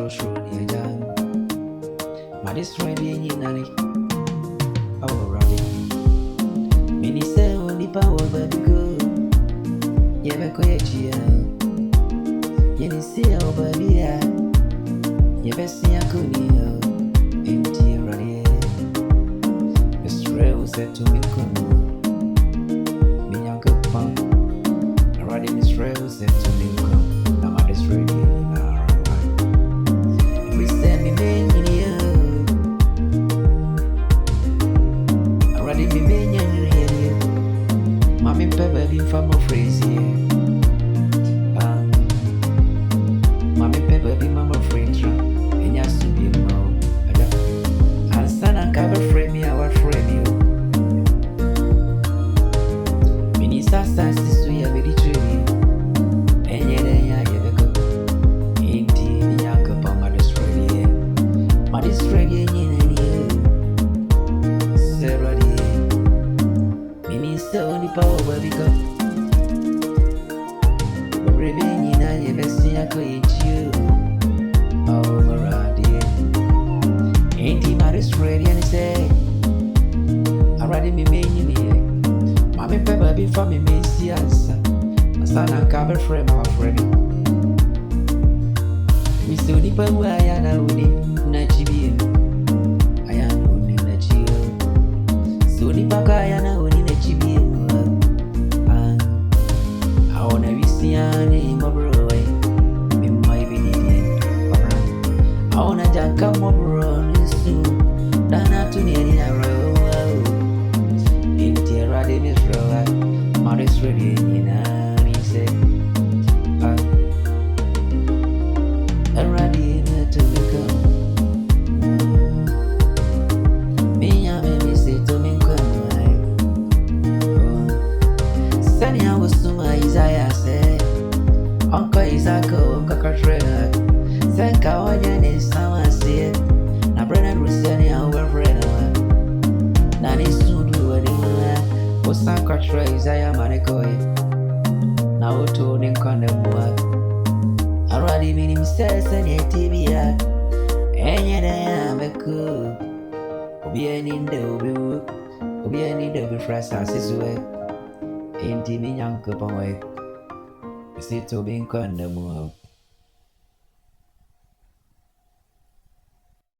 throw the young. My destroyed in Nani. Our Rabbi. Many say only power, baby good. Yeva Koyachia. Yenny see our baby. Yeva see a cunio. Empty Radi. The stray was said to me, come. Me young punk. Already Miss Ray was said to me, come. Now my destroyed in our right. We send me main in you. Already me main in you. Mommy Pepper be from a phrase here. Mommy Pepper be mama friends. And yes to be more. And son and cover frame me, I will frame you. Minister says this way, I very true. And yet, I have a go. Indeed, the young upon my destroyer. My destroyer in you. Sarah, Minister only power where we go. Revenge, I have seen a coach you. Oh, Maradi. Ain't he my destroyer? And he say, already me main here. Mommy Pepper before me may see answer. My son and cover frame our friend. Miss Unipa, who I am only Nachibi. I am only Nachio. So Nipaka, I am only Nachibi. I want to be seen, my bro. Me my baby. I want to jack up my bro. Soon, Dana to nearly a row. Miss Rowa, Maris ready in a said, I'm ready to become. Me, I may say to me, come. Sunny, I was to my Isaiah said, Uncle Isako, Cacatra, said Kawajan is someone said, now Brennan was sending our friend. Nanny soon do what Osa kwatra Isaiah Manekoe. Now toning condemn. Already meaning says any TV. And yet I am a cook. Obian in the Obi, Obian in the fresh asses way. Ain't me young couple way. Sit to being condemned.